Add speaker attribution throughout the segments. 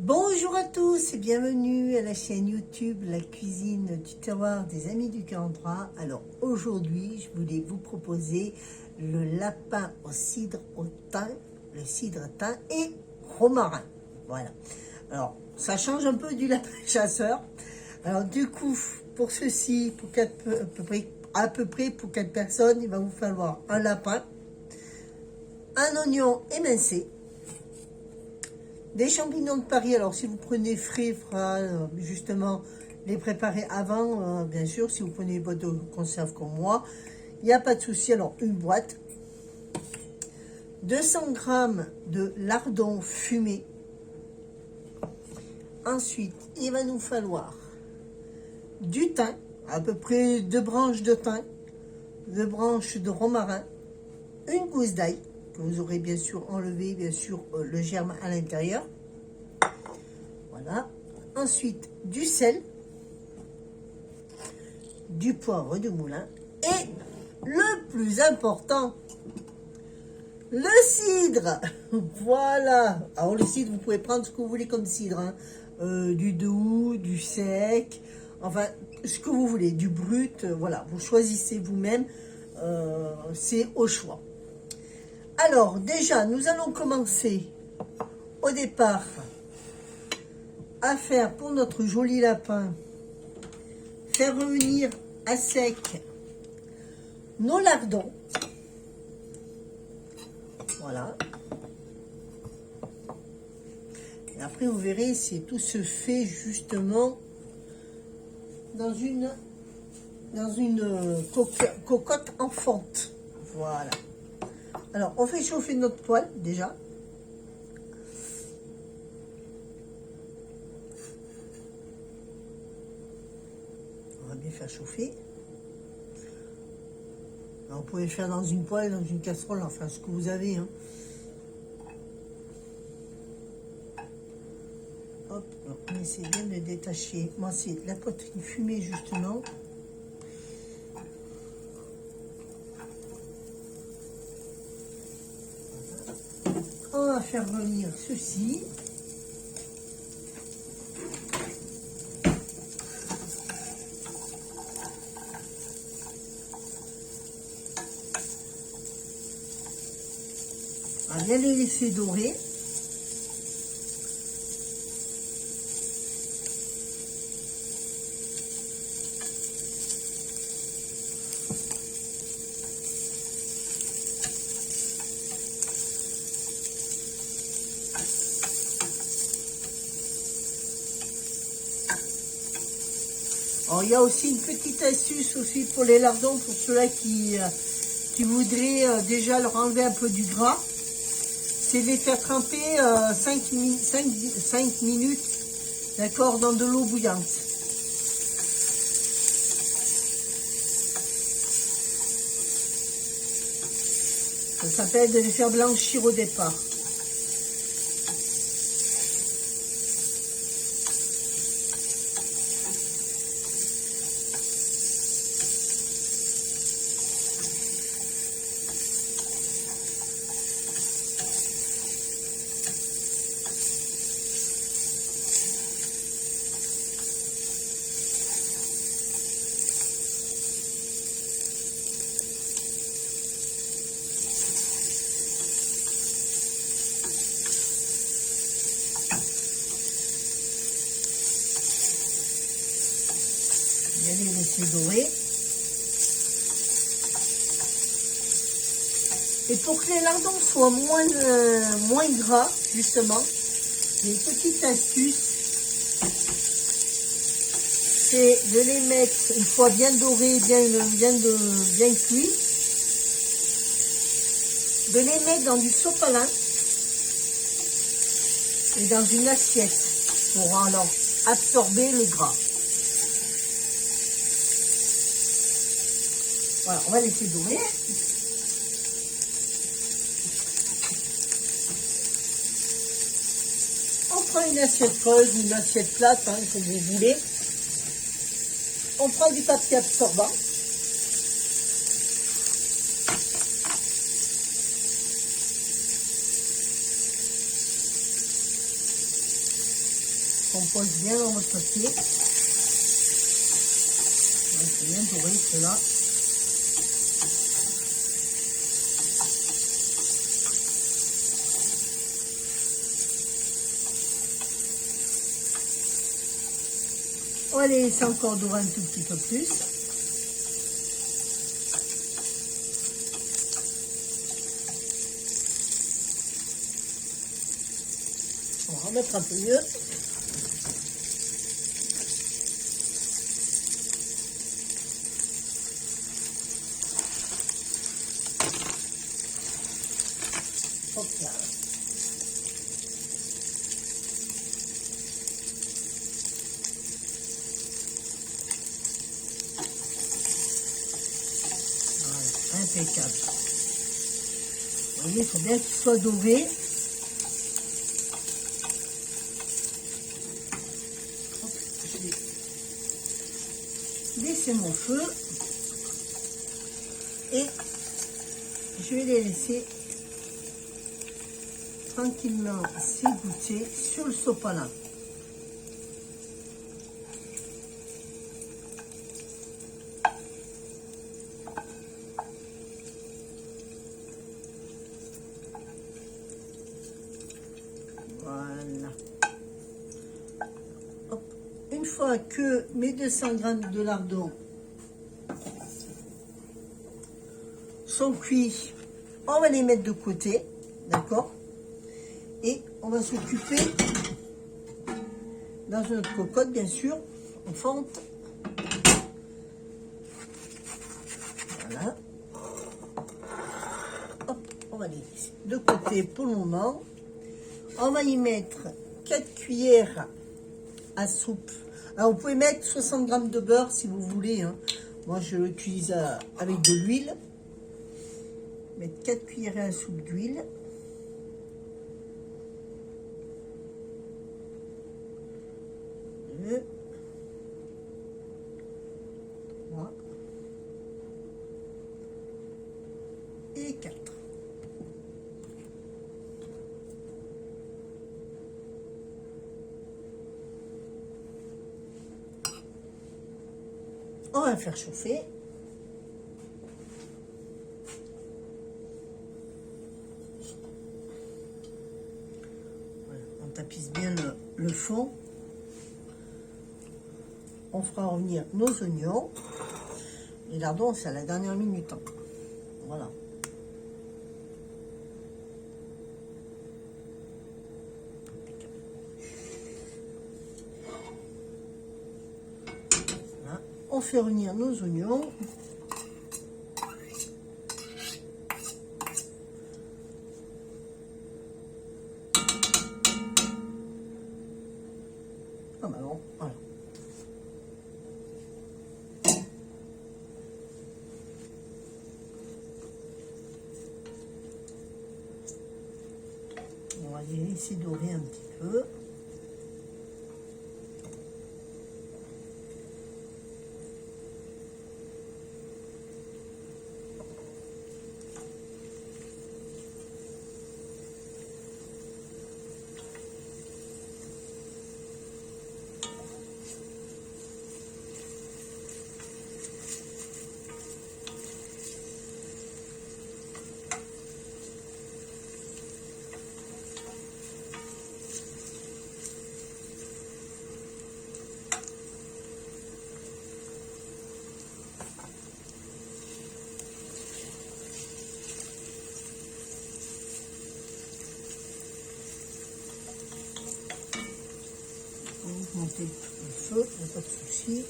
Speaker 1: Bonjour à tous et bienvenue à la chaîne YouTube La Cuisine du Terroir des Amis du 43. Alors aujourd'hui, je voulais vous proposer le lapin au cidre au thym, le cidre thym et romarin. Voilà. Alors, ça change un peu du lapin chasseur. Alors du coup, pour ceci, pour à peu près pour 4 personnes, il va vous falloir un lapin, un oignon émincé, des champignons de Paris. Alors si vous prenez frais, il faudra justement les préparer avant, bien sûr. Si vous prenez une boîte de conserve comme moi, il n'y a pas de souci. Alors une boîte, 200 g de lardons fumés. Ensuite, il va nous falloir du thym, à peu près 2 branches de thym, 2 branches de romarin, une gousse d'ail, que vous aurez bien sûr enlevé, bien sûr, le germe à l'intérieur. Voilà. Ensuite, du sel, du poivre de moulin et le plus important, le cidre. Voilà. Alors le cidre, vous pouvez prendre ce que vous voulez comme cidre, hein. Du doux, du sec, enfin ce que vous voulez, du brut, voilà, vous choisissez vous-même, c'est au choix. Alors déjà, nous allons commencer au départ à faire pour notre joli lapin, faire revenir à sec nos lardons. Voilà. Et après, vous verrez, c'est tout se fait justement dans une cocotte en fonte. Voilà. Alors, on fait chauffer notre poêle déjà. On va bien faire chauffer. Alors, vous pouvez le faire dans une poêle, dans une casserole, enfin ce que vous avez, hein. Hop, on essaie bien de détacher. Moi, c'est la poitrine fumée, justement. On va faire revenir ceci. On va bien les laisser dorer. Alors, il y a aussi une petite astuce aussi pour les lardons, pour ceux-là qui voudraient déjà leur enlever un peu du gras. C'est de les faire tremper 5 minutes, d'accord, dans de l'eau bouillante. Ça s'appelle de les faire blanchir au départ. Bien les laisser dorer. Et pour que les lardons soient moins gras, justement, j'ai une petite astuce. C'est de les mettre, une fois bien dorés, bien cuits, de les mettre dans du sopalin et dans une assiette pour alors absorber le gras. Voilà, on va laisser dorer. On prend une assiette creuse ou une assiette plate, hein, comme vous voulez. On prend du papier absorbant. qu'on pose bien dans votre papier. C'est bien doré cela. On va les laisser encore dorer un tout petit peu plus. On va remettre un peu mieux. Hop là. Voilà, impeccable. Vous voyez, il faut bien qu'il soit doré. Je vais baisser mon feu et je vais les laisser tranquillement s'égoutter sur le sopalin. Voilà. Hop. Une fois que mes 200 g de lardons sont cuits, on va les mettre de côté, d'accord? Et on va s'occuper, dans une autre cocotte bien sûr, en fente. Voilà. Hop, on va les laisser de côté pour le moment. On va y mettre 4 cuillères à soupe. Alors vous pouvez mettre 60 g de beurre si vous voulez, hein. Moi je l'utilise avec de l'huile. Mettre 4 cuillères à soupe d'huile. Deux, 3 et 4. On va faire chauffer. Voilà, on tapisse bien le fond. On fera revenir nos oignons. Les lardons, c'est à la dernière minute. Hein. Voilà. Voilà. On fait revenir nos oignons. Ah bah non, voilà. On va les laisser dorer un petit peu. Augmenter le feu, il n'y a pas de souci.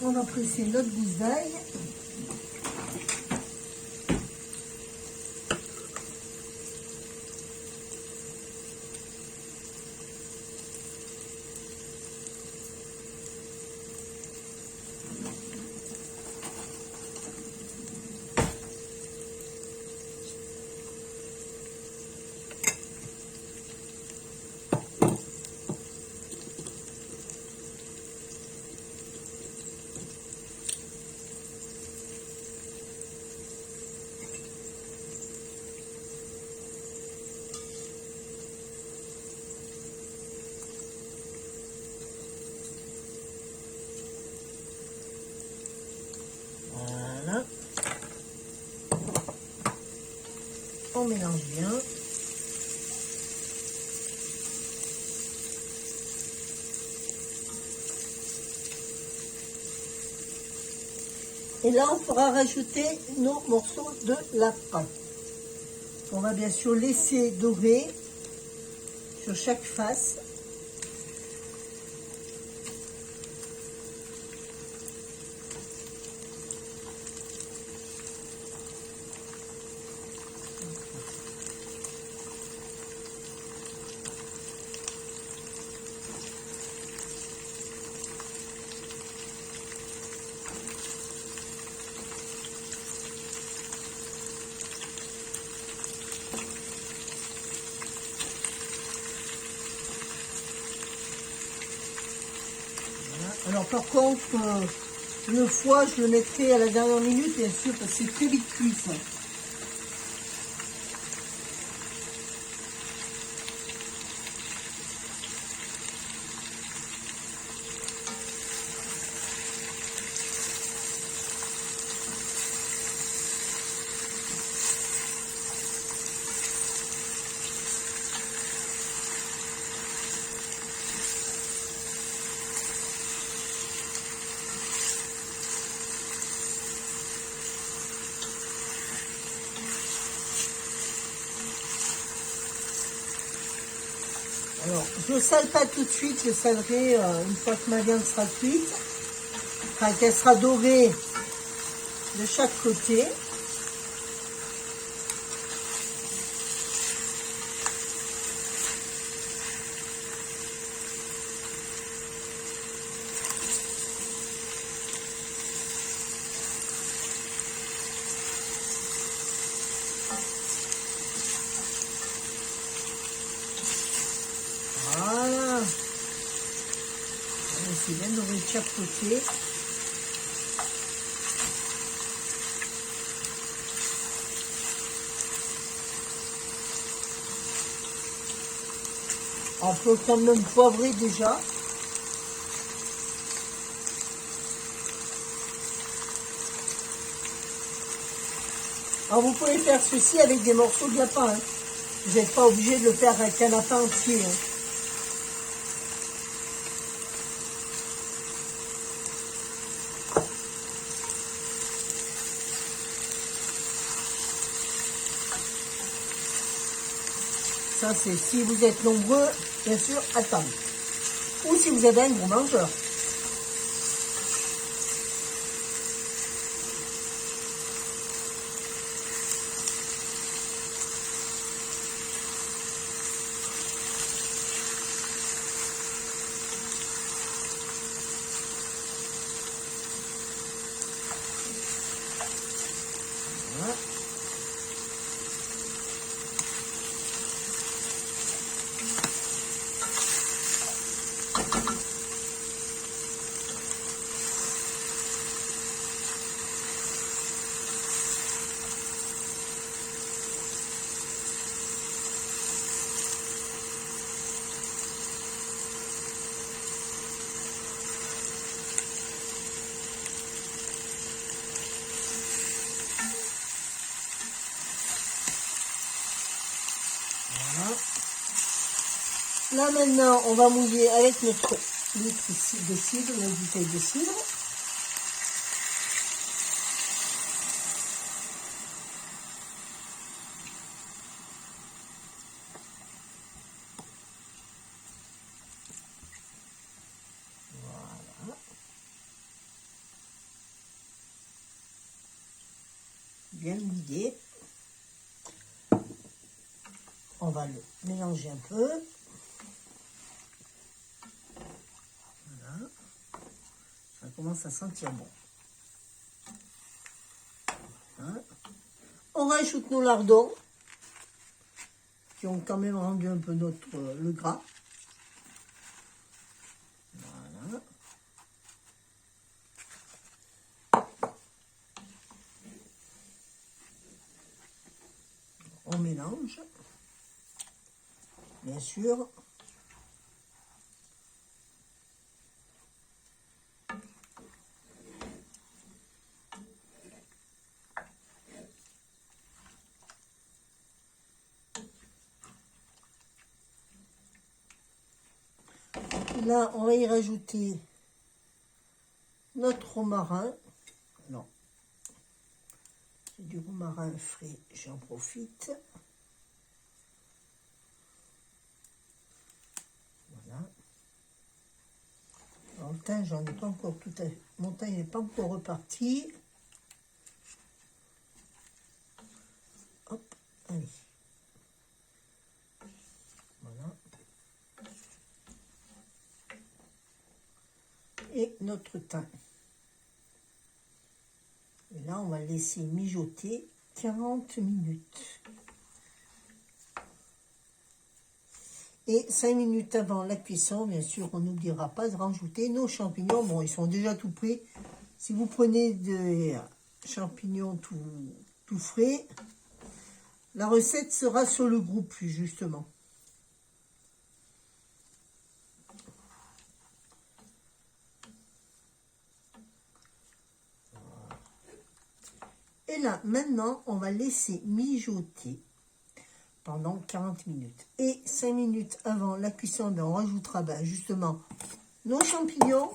Speaker 1: On va presser notre gousse d'ail. Voilà. On mélange bien. Et là, on pourra rajouter nos morceaux de lapin. On va bien sûr laisser dorer sur chaque face. Alors par contre, le foie, je le mettrai à la dernière minute, bien sûr, parce que c'est très vite cuit ça. Alors, je ne sale pas tout de suite, je salerai une fois que ma viande sera cuite, enfin qu'elle sera dorée de chaque côté. Voilà. C'est bien doré de chaque côté. On peut quand même poivrer déjà. Alors vous pouvez faire ceci avec des morceaux de lapin. Hein. Vous n'êtes pas obligé de le faire avec un lapin entier. Hein. Ça, c'est si vous êtes nombreux, bien sûr, à table. Ou si vous êtes un gros mangeur. Voilà. Là maintenant, on va mouiller avec notre litre de cidre, notre bouteille de cidre. Voilà. bien mouillé. On va le mélanger un peu. Voilà. Ça commence à sentir bon. Voilà. On rajoute nos lardons qui ont quand même rendu un peu le gras. Voilà. On mélange, bien sûr. Là, on va y rajouter notre romarin. Non, c'est du romarin frais, j'en profite. Voilà. Alors, le thym, j'en ai pas encore tout à fait. Mon thym n'est pas encore reparti. Hop, allez. Voilà. Et notre thym. Et là, on va le laisser mijoter 40 minutes. Et 5 minutes avant la cuisson, bien sûr, on n'oubliera pas de rajouter nos champignons. Bon, ils sont déjà tout prêts. Si vous prenez des champignons tout frais, la recette sera sur le groupe, justement. Et là, maintenant, on va laisser mijoter pendant 40 minutes. Et 5 minutes avant la cuisson, ben, on rajoutera justement nos champignons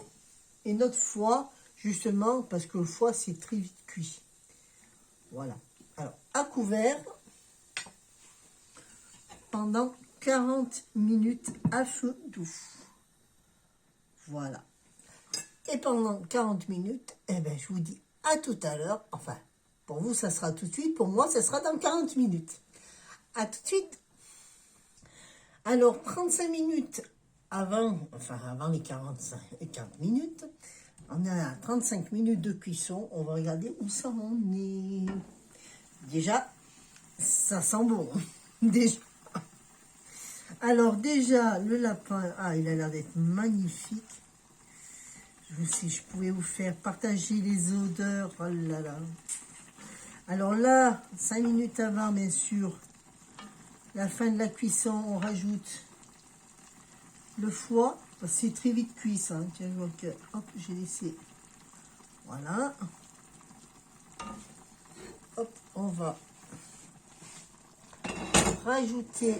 Speaker 1: et notre foie, justement, parce que le foie, c'est très vite cuit. Voilà. Alors, à couvert, pendant 40 minutes à feu doux. Voilà. Et pendant 40 minutes, eh ben, je vous dis à tout à l'heure. Enfin, pour vous, ça sera tout de suite. Pour moi, ça sera dans 40 minutes. À tout de suite. Alors, 35 minutes avant les 40 minutes, on est à 35 minutes de cuisson. On va regarder où ça en est. Déjà, ça sent bon. Déjà. Alors, déjà, le lapin, il a l'air d'être magnifique. Si je pouvais vous faire partager les odeurs, oh là là. Alors là, 5 minutes avant, bien sûr, la fin de la cuisson, on rajoute le foie. C'est très vite cuit, ça. Hein. Tiens, je vois que, hop, j'ai laissé. Voilà. Hop, on va rajouter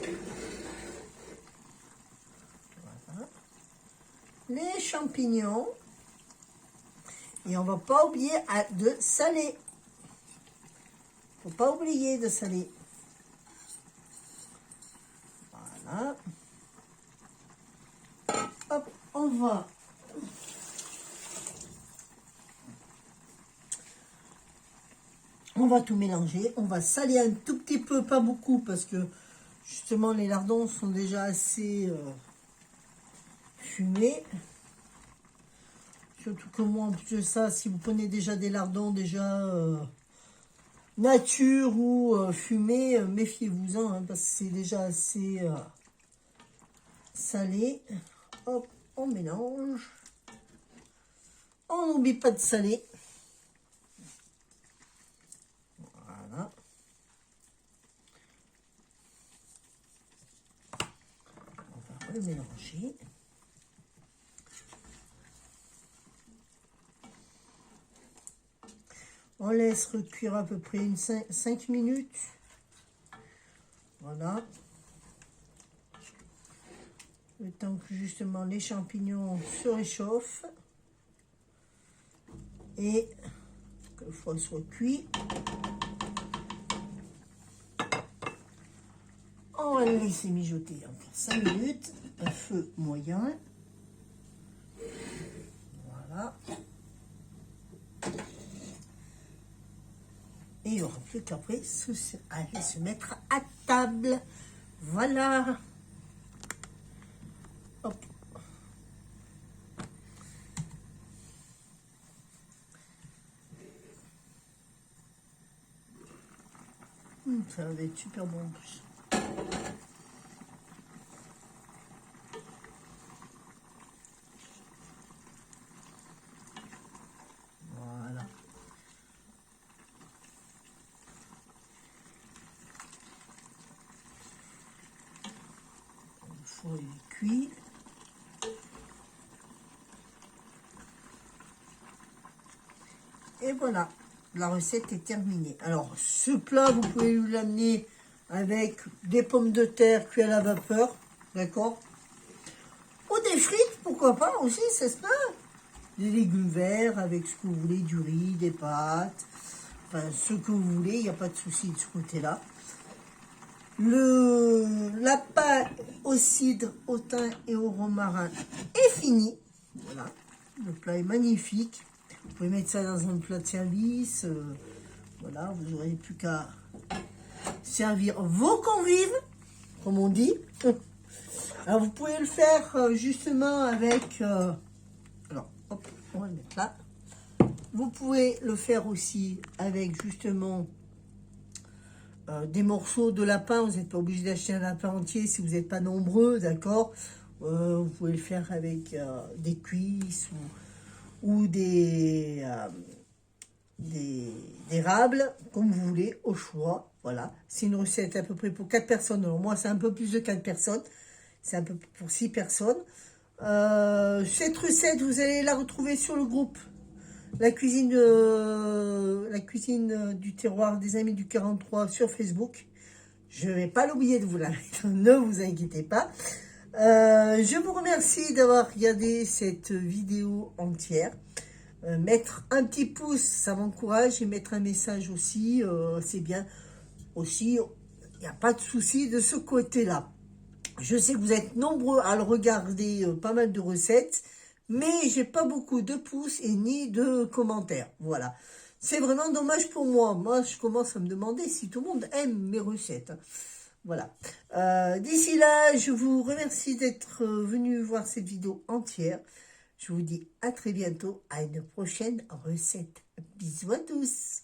Speaker 1: voilà, les champignons. Et on ne va pas oublier de saler. Faut pas oublier de saler. Voilà. Hop, on va tout mélanger. On va saler un tout petit peu, pas beaucoup, parce que justement les lardons sont déjà assez fumés. Surtout que moi, en plus de ça, si vous prenez déjà des lardons déjà nature ou fumés, méfiez-vous-en, hein, parce que c'est déjà assez salé. Hop, on mélange. On n'oublie pas de saler. Voilà. On va le mélanger. On laisse recuire à peu près 5 minutes. Voilà. Le temps que justement les champignons se réchauffent. Et que le foie soit cuit. On va le laisser mijoter encore 5 minutes. À feu moyen. Voilà. il n'y aura plus qu'après aller se mettre à table. Voilà. Hop. Ça va être super bon en plus. Voilà. Le four est cuit. Et voilà, la recette est terminée. Alors, ce plat, vous pouvez l'amener avec des pommes de terre cuites à la vapeur, d'accord? Ou des frites, pourquoi pas aussi, ça se peut. Des légumes verts avec ce que vous voulez, du riz, des pâtes, enfin, ce que vous voulez, il n'y a pas de souci de ce côté-là. Le lapin au cidre, au thym et au romarin est fini. Voilà, le plat est magnifique. Vous pouvez mettre ça dans un plat de service. Voilà, vous n'aurez plus qu'à servir vos convives, comme on dit. Alors, vous pouvez le faire justement avec... alors, hop, on va le mettre là. Vous pouvez le faire aussi avec justement des morceaux de lapin. Vous n'êtes pas obligé d'acheter un lapin entier si vous n'êtes pas nombreux, d'accord. Vous pouvez le faire avec des cuisses ou des rables, comme vous voulez, au choix. Voilà, c'est une recette à peu près pour 4 personnes. Alors moi, c'est un peu plus de 4 personnes. C'est un peu pour 6 personnes. Cette recette, vous allez la retrouver sur le groupe la cuisine du terroir des Amis du 43 sur Facebook. Je ne vais pas l'oublier de vous la mettre, ne vous inquiétez pas. Je vous remercie d'avoir regardé cette vidéo entière. Mettre un petit pouce, ça m'encourage, et mettre un message aussi, c'est bien. Aussi, il n'y a pas de souci de ce côté-là. Je sais que vous êtes nombreux à le regarder, pas mal de recettes, mais j'ai pas beaucoup de pouces et ni de commentaires. Voilà. C'est vraiment dommage pour moi. Moi, je commence à me demander si tout le monde aime mes recettes. Voilà. D'ici là, je vous remercie d'être venu voir cette vidéo entière. Je vous dis à très bientôt à une prochaine recette. Bisous à tous.